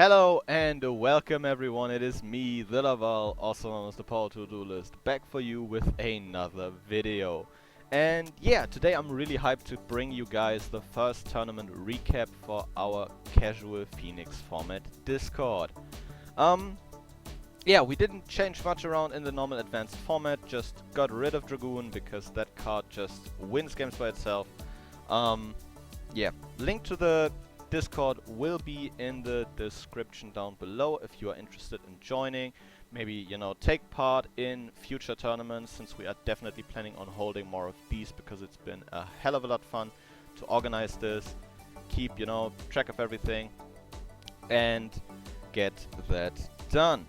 Hello and welcome everyone, it is me, TheLaval, also known as the Power To-Do List, back for you with another video. And yeah, today I'm really hyped to bring you guys the first tournament recap for our casual Phoenix format Discord. Yeah, we didn't change much around in the normal advanced format, just got rid of Dragoon because that card just wins games by itself. Yeah, link to the Discord will be in the description down below if you are interested in joining. Maybe, you know, take part in future tournaments, since we are definitely planning on holding more of these because it's been a hell of a lot fun to organize this, keep, you know, track of everything and get that done.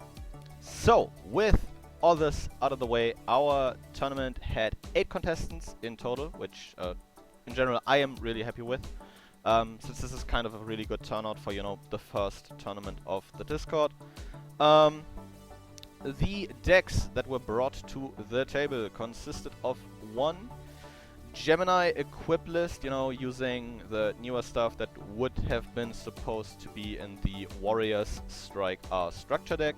So, with all this out of the way, our tournament had 8 contestants in total, which in general I am really happy with. Since this is kind of a really good turnout for, you know, the first tournament of the Discord. The decks that were brought to the table consisted of one Gemini equip list, you know, using the newer stuff that would have been supposed to be in the Warriors Strike R structure deck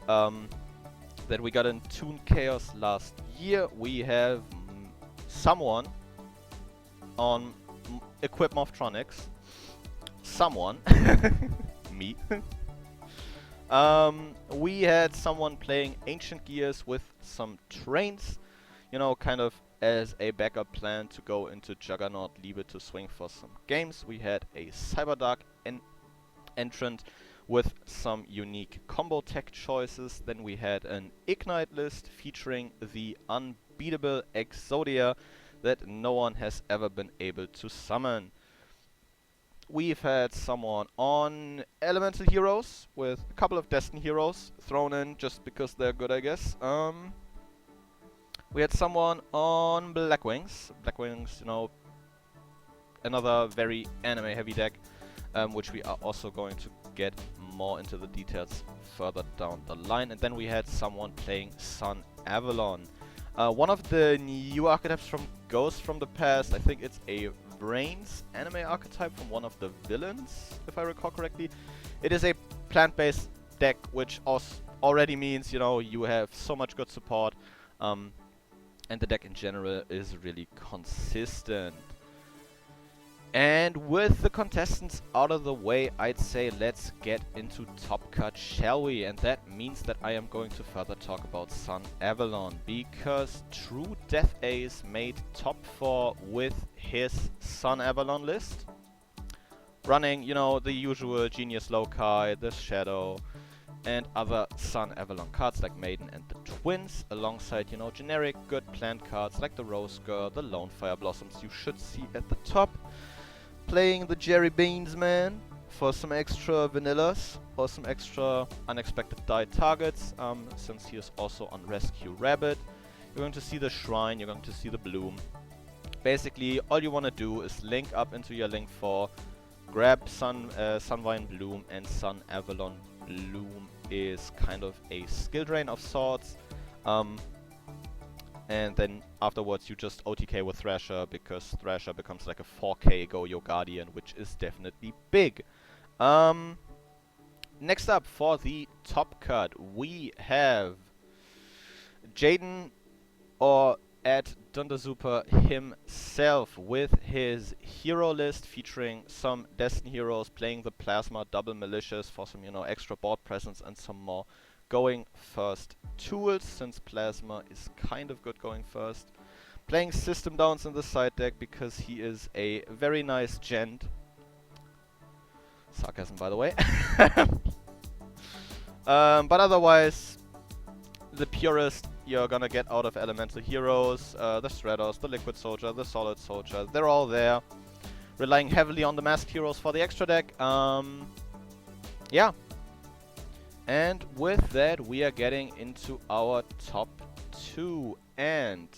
that we got in Toon Chaos last year. We have someone on Equip Morphtronics. Someone. Me. We had someone playing Ancient Gears with some trains, you know, kind of as a backup plan to go into Juggernaut Liebe to swing for some games. We had a Cyberdark entrant with some unique combo tech choices. Then we had an Ignite list featuring the unbeatable Exodia that no one has ever been able to summon. We've had someone on Elemental Heroes with a couple of Destiny Heroes thrown in just because they're good, I guess. We had someone on Blackwings. Blackwings, you know, another very anime-heavy deck, which we are also going to get more into the details further down the line. And then we had someone playing Sun Avalon. One of the new archetypes from Ghost from the past, I think it's a Brains anime archetype from one of the villains, if I recall correctly. It is a plant-based deck, which already means, you know, you have so much good support, and the deck in general is really consistent. And with the contestants out of the way, I'd say let's get into Top Cut, shall we? And that means that I am going to further talk about Sun Avalon, because True Death Ace made top 4 with his Sun Avalon list, running, you know, the usual Genius Loci, the Shadow, and other Sun Avalon cards like Maiden and the Twins, alongside, you know, generic good plant cards like the Rose Girl, the Lone Fire Blossoms you should see at the top. Playing the Jerry Beans man for some extra vanillas or some extra unexpected die targets, since he is also on Rescue Rabbit. You're going to see the Shrine, you're going to see the Bloom. Basically, all you want to do is link up into your link 4, grab Sunvine Bloom, and Sun Avalon Bloom is kind of a skill drain of sorts. And then afterwards you just OTK with Thrasher, because Thrasher becomes like a 4k Go-Yo Guardian, which is definitely big. Next up for the top cut, we have Jaden, or at Dunderzuper himself, with his hero list featuring some Destiny heroes, playing the Plasma double Malicious for some, you know, extra board presence and some more going first tools, since Plasma is kind of good going first. Playing System Downs in the side deck because he is a very nice gent. Sarcasm, by the way. But otherwise, the purest you're gonna get out of Elemental Heroes, the Stratos, the Liquid Soldier, the Solid Soldier, they're all there. Relying heavily on the Masked Heroes for the extra deck. Yeah. And with that, we are getting into our top 2. And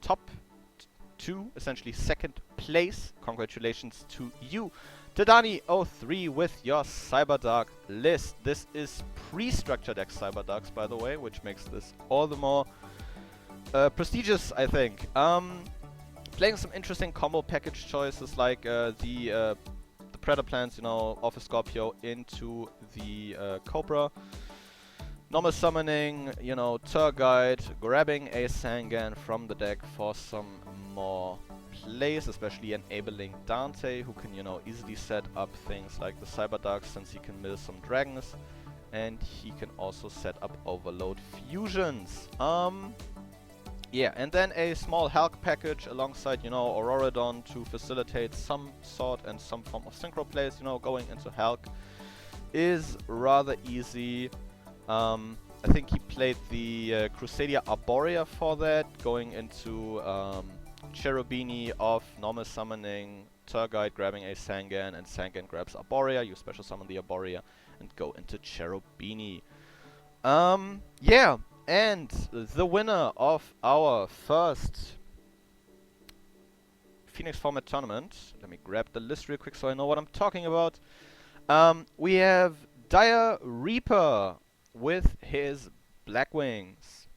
top 2, essentially second place. Congratulations to you, Tadani03, with your Cyberdark list. This is pre-structure deck Cyberdarks, by the way, which makes this all the more prestigious, I think. Playing some interesting combo package choices like the the Predator plans, you know, off a Scorpio into the Cobra. Normal summoning, you know, Tour Guide, grabbing a Sangan from the deck for some more plays, especially enabling Dante, who can, you know, easily set up things like the Cyberdark since he can mill some dragons. And he can also set up Overload fusions. Yeah, and then a small Hulk package alongside, you know, Auroradon to facilitate some sort and some form of synchro plays. You know, going into Hulk is rather easy. I think he played the Crusadia Arborea for that, going into Cherubini off, normal summoning, Tour Guide grabbing a Sangan, and Sangan grabs Arborea. You special summon the Arborea and go into Cherubini. Yeah, and the winner of our first Phoenix format tournament, let me grab the list real quick so I know what I'm talking about. We have Dire Reaper with his Blackwings.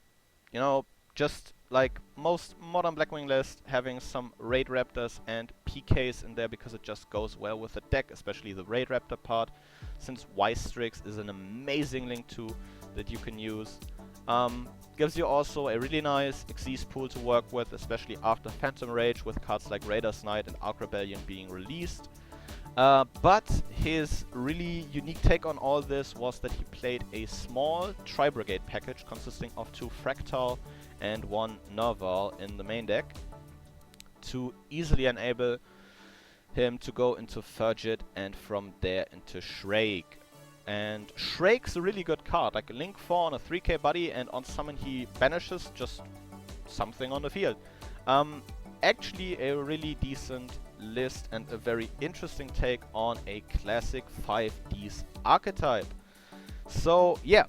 You know, just like most modern Blackwing lists, having some Raid Raptors and PKs in there because it just goes well with the deck, especially the Raid Raptor part, since Wystrix is an amazing link too that you can use. Gives you also a really nice Xyz pool to work with, especially after Phantom Rage with cards like Raider's Knight and Arc Rebellion being released. But his really unique take on all this was that he played a small Tri-Brigade package consisting of 2 Fractal and 1 Nerval in the main deck to easily enable him to go into Furgit and from there into Shrake. And Shrake's a really good card, like a Link 4 on a 3k buddy, and on summon he banishes just something on the field. Actually a really decent list and a very interesting take on a classic 5Ds archetype. So yeah,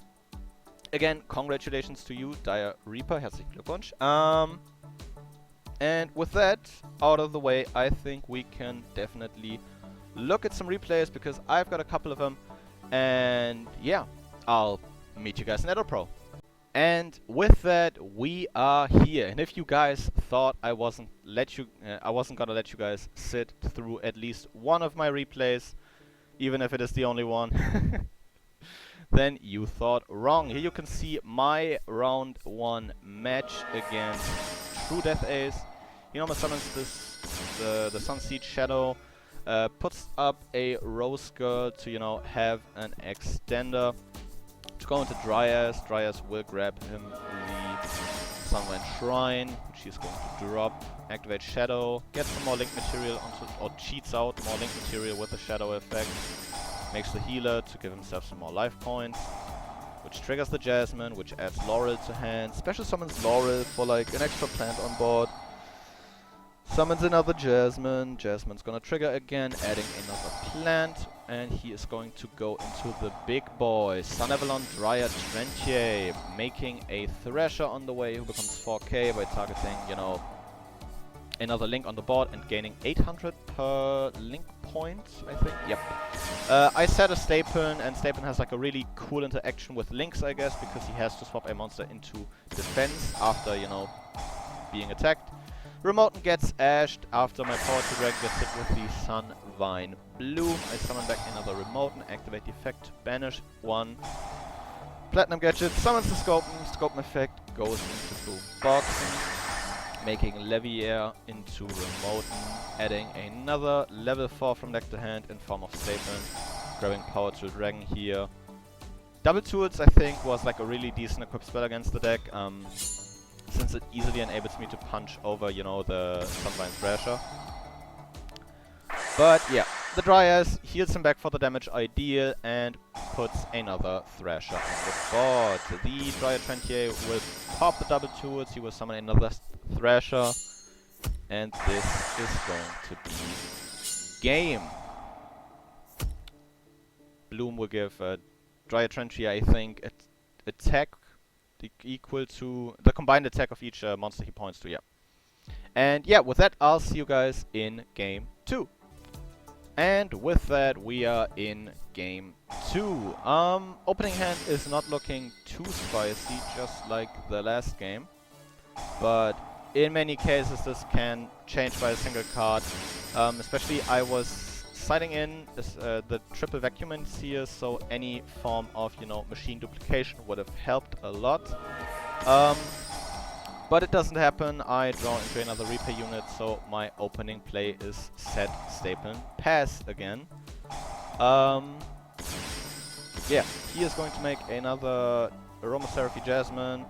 again, congratulations to you, Dire Reaper, herzlichen Glückwunsch. And with that out of the way, I think we can definitely look at some replays because I've got a couple of them. And yeah, I'll meet you guys in Edo Pro. And with that, we are here. And if you guys thought I wasn't gonna let you guys sit through at least one of my replays, even if it is the only one, then you thought wrong. Here you can see my round 1 match against True Death Ace. He normal summons the Sunseed Shadow, puts up a Rose Girl to, you know, have an extender. To go into Dryas, Dryas will grab him the Sunwind Shrine, which he's going to drop, activate Shadow, get some more Link material onto, or cheats out more Link material with the Shadow effect, makes the healer to give himself some more life points, which triggers the Jasmine, which adds Laurel to hand, special summons Laurel for like an extra plant on board, summons another Jasmine, Jasmine's gonna trigger again, adding another plant, and he is going to go into the big boy, Sun Avalon Dryad Trentier, making a Thrasher on the way who becomes 4k by targeting, you know, another Link on the board and gaining 800 per Link point, I think. Yep. I set a Stapon, and Stapon has like a really cool interaction with Links, I guess, because he has to swap a monster into defense after, you know, being attacked. Remoten gets ashed after my Power 2 Drag gets hit with the Sunvine Bloom. I summon back another Remoten, activate the effect, banish 1. Platinum Gadget summons the Scopen effect, goes into Boom Boxing, making Leviair into Remoten, adding another level 4 from deck to hand in form of Statement, grabbing Power 2 Dragon here. Double Tools, I think, was like a really decent equipped spell against the deck. Since it easily enables me to punch over, you know, the Sunvine Thrasher. But yeah, the Dryas heals him back for the damage ideal and puts another Thrasher on the board. The Dryad Trentier will pop the double tools, he will summon another Thrasher, and this is going to be game. Bloom will give Dryad Trentier, I think, attack equal to the combined attack of each monster he points to, yeah. And yeah, with that, I'll see you guys in game 2. And with that, we are in game 2. Opening hand is not looking too spicy, just like the last game. But in many cases, this can change by a single card. Especially, I was Sighting in is the triple vacuumants here, so any form of, you know, machine duplication would have helped a lot. But it doesn't happen. I draw into another repair unit, so my opening play is set, staple, pass again. Yeah, he is going to make another Aromatherapy Jasmine,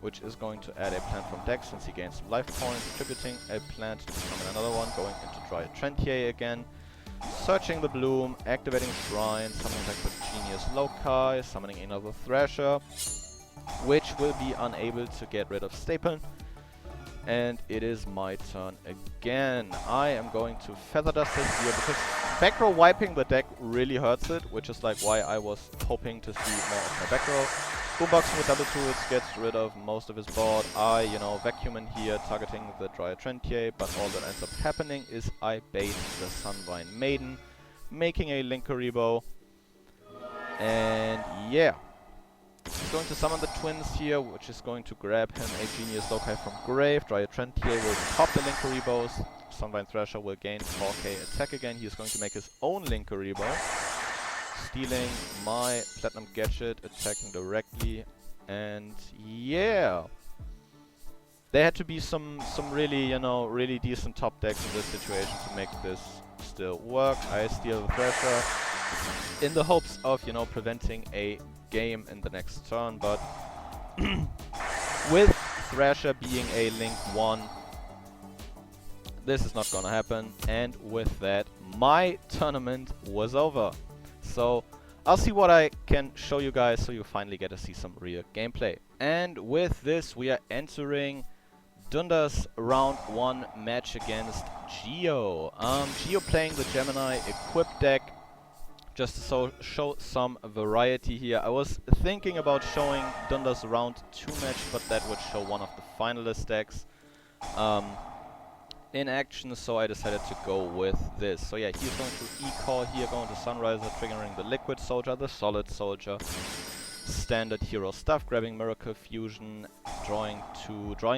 which is going to add a plant from deck since he gains some life points, distributing a plant to summon another one, going into Dry Trentier again, searching the bloom, activating Shrine, summoning back the Genius Loci, summoning another Thrasher, which will be unable to get rid of Staple. And it is my turn again. I am going to Feather Dust this here because back row wiping the deck really hurts it, which is like why I was hoping to see more of my back row. Boomboxing with double tools gets rid of most of his board. I, you know, vacuum in here, targeting the Dry Trentier, but all that ends up happening is I bait the Sunvine Maiden, making a Linkuriboh. And yeah. He's going to summon the twins here, which is going to grab him a Genius Loci from grave. Dry Trentier will pop the Linkuribohs. Sunvine Thrasher will gain 4k attack again. He is going to make his own Linkuriboh, stealing my Platinum Gadget, attacking directly. And yeah, there had to be some really, you know, really decent top decks in this situation to make this still work. I steal the Thrasher in the hopes of, you know, preventing a game in the next turn, but with Thrasher being a Link 1, this is not gonna happen, and with that, my tournament was over. So I'll see what I can show you guys so you finally get to see some real gameplay. And with this, we are entering Dunda's round 1 match against Geo. Geo playing the Gemini equip deck, just to show some variety here. I was thinking about showing Dunda's round 2 match, but that would show one of the finalist decks in action, so I decided to go with this. So yeah, he's going to E-Call here, going to Sunriser, triggering the Liquid Soldier, the Solid Soldier, standard hero stuff, grabbing Miracle Fusion, drawing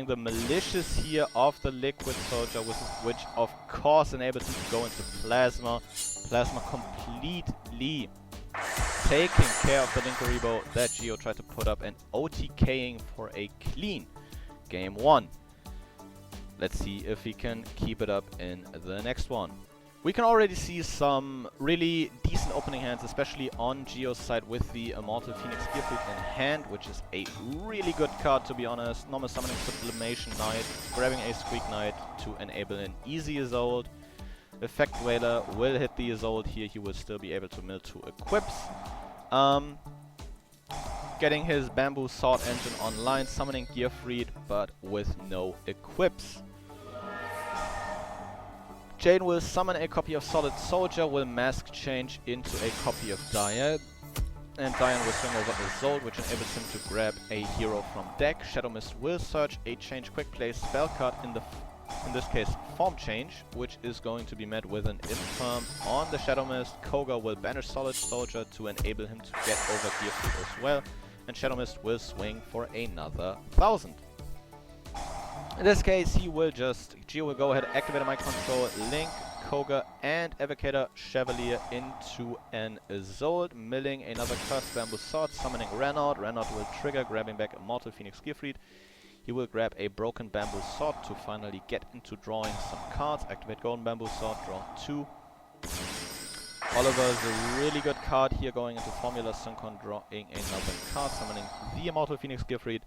the Malicious here of the Liquid Soldier, which of course enables him to go into Plasma. Plasma completely taking care of the Linkuriboh that Geo tried to put up and OTKing for a clean game 1. Let's see if he can keep it up in the next one. We can already see some really decent opening hands, especially on Geo's side with the Immortal Phoenix Gearfleet in hand, which is a really good card, to be honest. Normal summoning Sublimation Knight, grabbing a Squeak Knight to enable an easy Isolde. Effect Whaler will hit the Isolde here, he will still be able to mill 2 equips. Getting his Bamboo Sword Engine online, summoning Gearfleet, but with no equips. Jane will summon a copy of Solid Soldier, will mask change into a copy of Diane, and Diane will swing over Isolde, which enables him to grab a hero from deck. Shadow Mist will search a change quick play spell card, in this case Form Change, which is going to be met with an Infirm on the Shadow Mist. Koga will banish Solid Soldier to enable him to get over Gearfleet as well, and Shadow Mist will swing for another 1000. In this case, Geo will go ahead, activate my control, link Koga and Evocator Chevalier into an Isolde, milling another Cursed Bamboo Sword, summoning Renaud. Renaud will trigger, grabbing back Immortal Phoenix Gearfleet. He will grab a Broken Bamboo Sword to finally get into drawing some cards, activate Golden Bamboo Sword, draw 2. Oliver is a really good card here, going into Formula Synchron, drawing another card, summoning the Immortal Phoenix Gearfleet,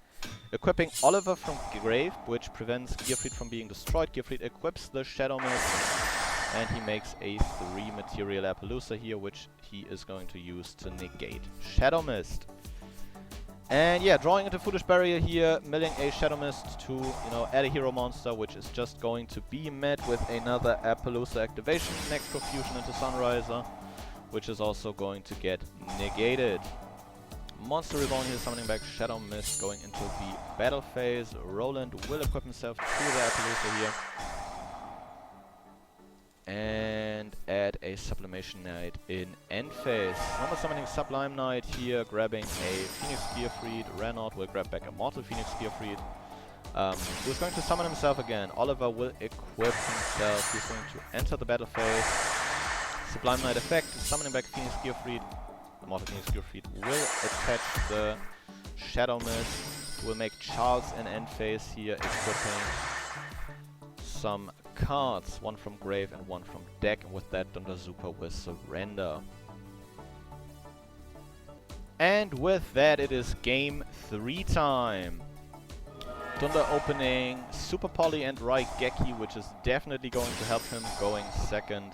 equipping Oliver from grave, which prevents Gearfleet from being destroyed. Gearfleet equips the Shadow Mist, and he makes a 3 material Appaloosa here, which he is going to use to negate Shadow Mist. And yeah, drawing into Foolish Barrier here, milling a Shadow Mist to, you know, add a hero monster, which is just going to be met with another Appaloosa activation, Necrofusion into Sunriser, which is also going to get negated. Monster Reborn here, summoning back Shadow Mist, going into the battle phase. Roland will equip himself to the Appaloosa here, and add a Sublimation Knight in end phase. Normal summoning Sublime Knight here, grabbing a Phoenix Gearfleet. Renaud will grab back a Mortal Phoenix Gearfleet, who's going to summon himself again. Oliver will equip himself. He's going to enter the battle phase, Sublime Knight effect, summoning back Phoenix Gearfried. The Mortal Phoenix Gearfried will attach the Shadow Mist. Will make Charles an end phase here, equipping some cards, one from grave and one from deck, and with that Dondazuka will surrender. And with that it is game 3 time. Dunda opening Super Poly and Raigeki, which is definitely going to help him going second.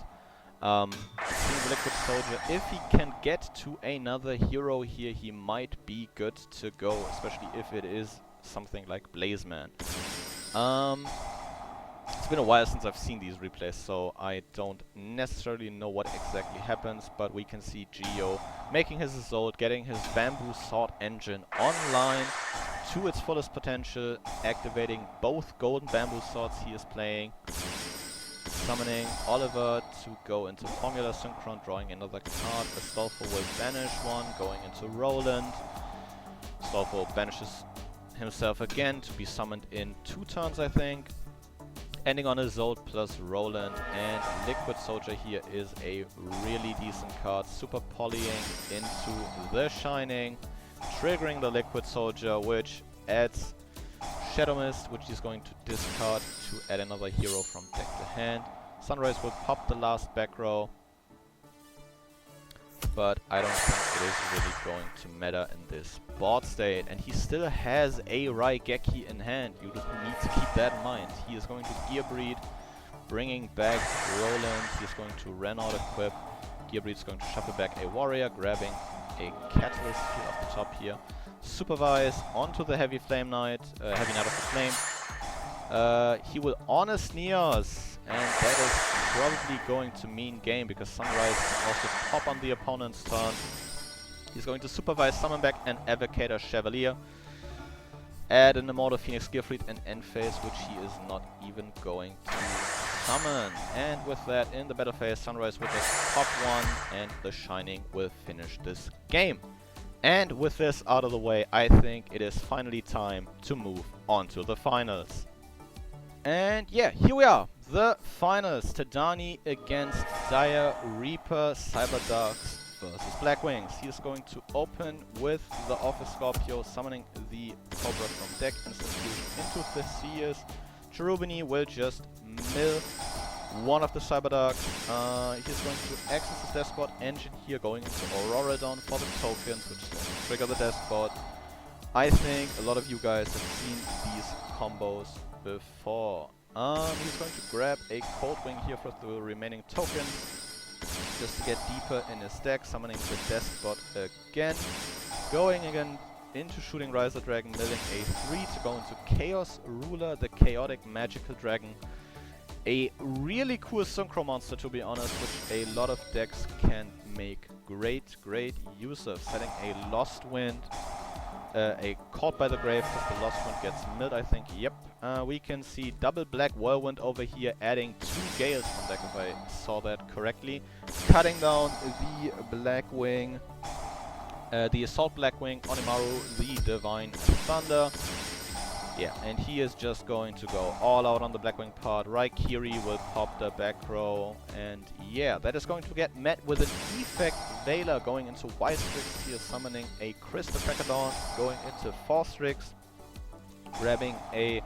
Seeing the Liquid Soldier, if he can get to another hero here, he might be good to go, especially if it is something like Blazeman. It's been a while since I've seen these replays, so I don't necessarily know what exactly happens, but we can see Geo making his Assault, getting his Bamboo Sword engine online to its fullest potential, activating both golden Bamboo Swords he is playing, summoning Oliver to go into Formula Synchron, drawing another card. Astolfo will banish one, going into Roland. Astolfo banishes himself again to be summoned in 2 turns, I think. Ending on Isolde plus Roland, and Liquid Soldier here is a really decent card. Super Polying into the Shining, triggering the Liquid Soldier, which adds Shadow Mist, which he's going to discard to add another hero from deck to hand. Sunrise will pop the last back row, but I don't think it is really going to matter in this board state. And he still has a Raigeki in hand. You just need to keep that in mind. He is going to Gear Breed, bringing back Roland. He is going to Renault equip. Gear Breed is going to shuffle back a Warrior, grabbing a Catalyst here off the top here. Supervise onto the Heavy Flame Knight, Heavy Knight of the Flame. He will Honest Neos, and that is probably going to mean game, because Sunrise can also pop on the opponent's turn. He's going to Supervise, summon back an Evocator Chevalier, add an Immortal Phoenix Gearfried and end phase, which he is not even going to summon. And with that, in the battle phase, Sunrise will just pop one, and the Shining will finish this game. And with this out of the way, I think it is finally time to move on to the finals. And yeah, here we are. The finals. Tadani against Dire Reaper, Cyberdarks versus Blackwings. He is going to open with the Office Scorpio, summoning the Cobra from deck, instant fusion into Theseus. Cherubini will just mill one of the Cyberdarks. He's going to access his Despot engine here, going into Auroradon for the tokens, which is going to trigger the Despot. I think a lot of you guys have seen these combos before. He's going to grab a Cold Wing here for the remaining tokens, just to get deeper in his deck, summoning the Despot again, going again into Shooting Riser Dragon, milling a 3 to go into Chaos Ruler, the Chaotic Magical Dragon. A really cool Synchro monster, to be honest, which a lot of decks can make great use of. Setting a Lost Wind, a Caught by the Grave, because the Lost Wind gets milled, I think. Yep. We can see double Black Whirlwind over here, adding 2 Gales from deck, if I saw that correctly. Cutting down the Blackwing, the Assault Blackwing, Onimaru, the Divine Thunder. Yeah, and he is just going to go all out on the Blackwing part. Raikiri will pop the back row, and yeah, that is going to get met with an Effect Veiler going into White Strix here, summoning a Crystal Pecadon, going into 4 Strix, grabbing a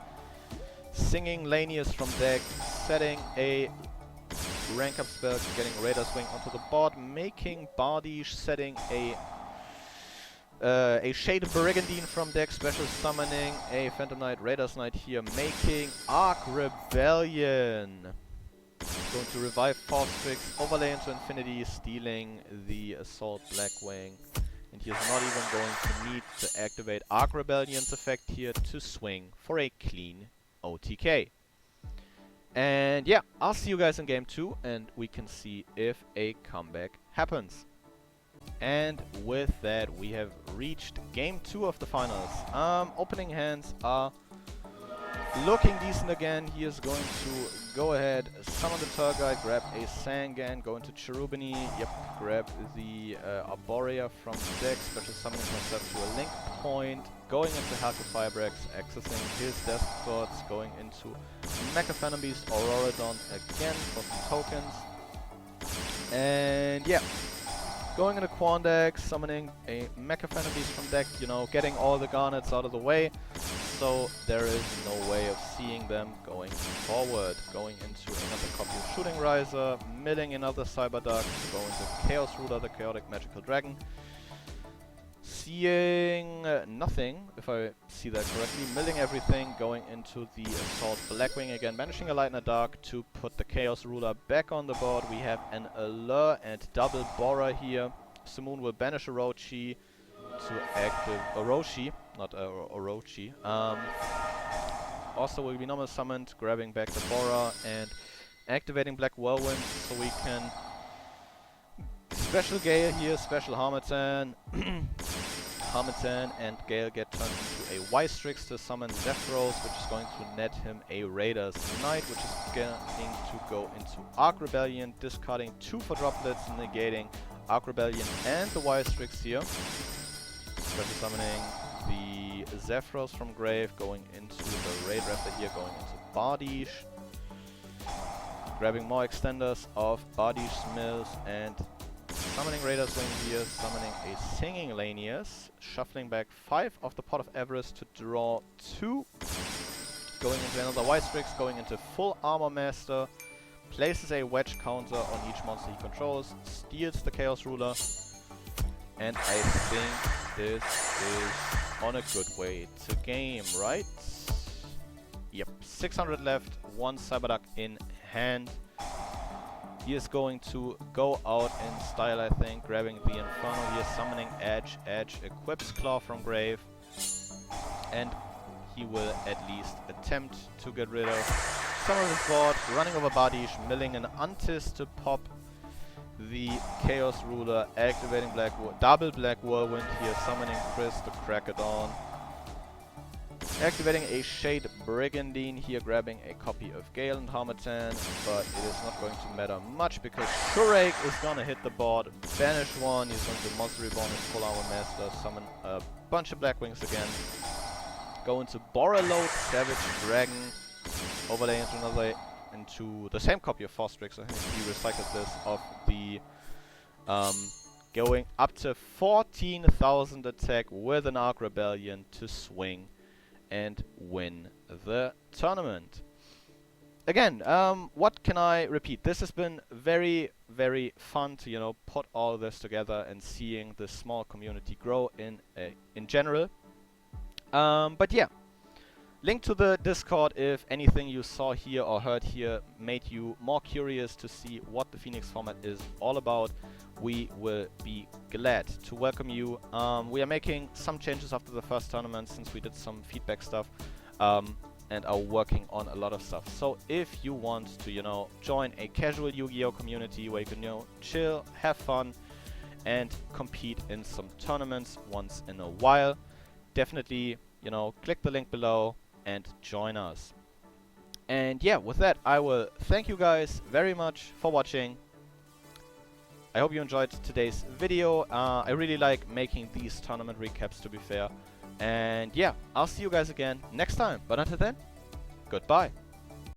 Singing Lanius from deck, setting a rank up spell, getting Raider's Wing onto the board, making Bardish, setting a Shade of Brigandine from deck, special summoning a Phantom Knight, Raider's Knight here, making Arc Rebellion. Going to revive 4 Strix, overlay into infinity, stealing the Assault Blackwing. And he is not even going to need to activate Arc Rebellion's effect here to swing for a clean OTK. And yeah, I'll see you guys in game 2, and we can see if a comeback happens. And with that, we have reached game 2 of the finals. Opening hands are looking decent again. He is going to go ahead, summon the Turgite, grab a Sangan, go into Cherubini, yep, grab the Arborea from deck, special summoning herself to a link point, going into Halka Firebrex, accessing his Despots, going into Mecha Phantom Beast, Auroradon again for some tokens. And yeah, going into Quan deck, summoning a Mecha Fantasies from deck, you know, getting all the Garnets out of the way, so there is no way of seeing them going forward. Going into another copy of Shooting Riser, milling another Cyber Duck, go into Chaos Ruler, the Chaotic Magical Dragon. Seeing nothing, if I see that correctly, milling everything, going into the Assault Blackwing again, banishing a Lightner Dark to put the Chaos Ruler back on the board. We have an Allure and double Borer here. Simoon will banish Orochi to active Orochi, not Orochi. Also will be normal summoned, grabbing back the Borer and activating Black Whirlwind so we can special Gale here, special Harmattan. Harmattan and Gale get turned into a Wystrix to summon Zephyros, which is going to net him a Raider's Knight, which is going to go into Arc Rebellion, discarding 2 for droplets, negating Arc Rebellion and the Wystrix here. Special summoning the Zephyros from grave, going into the Raid Raptor here, going into Bardiche. Grabbing more extenders of Bardiche's Mills and summoning Raider's Wing here, summoning a Singing Lanius, shuffling back 5 of the Pot of Avarice to draw 2. Going into another Wystrix, going into full Armor Master, places a Wedge counter on each monster he controls, steals the Chaos Ruler, and I think this is on a good way to game, right? Yep, 600 left, 1 Cyberduck in hand. He is going to go out in style, I think, grabbing the Inferno here, summoning Edge. Edge equips Claw from grave, and he will at least attempt to get rid of some of his board, running over Bardiche, milling an Untis to pop the Chaos Ruler, activating double Black Whirlwind here, summoning Chris to crack it on. Activating a Shade Brigandine here, grabbing a copy of Gale and Harmattan, but it is not going to matter much because Shurake is gonna hit the board, banish 1, he's going to Monster Reborn his full Armor Master, summon a bunch of Blackwings again, go into Borreload, Savage Dragon, overlay into the same copy of Fostrix, I think he recycled this, of the going up to 14,000 attack with an Arc Rebellion to swing and win the tournament. Again, what can I repeat? This has been very, very fun to, you know, put all this together and seeing this small community grow in general. But yeah, link to the Discord if anything you saw here or heard here made you more curious to see what the Phoenix format is all about. We will be glad to welcome you. We are making some changes after the first tournament since we did some feedback stuff and are working on a lot of stuff. So if you want to, you know, join a casual Yu-Gi-Oh community where you can, you know, chill, have fun and compete in some tournaments once in a while, definitely, you know, click the link below and join us. And yeah, with that, I will thank you guys very much for watching. I hope you enjoyed today's video. I really like making these tournament recaps, to be fair. And yeah, I'll see you guys again next time. But until then, goodbye.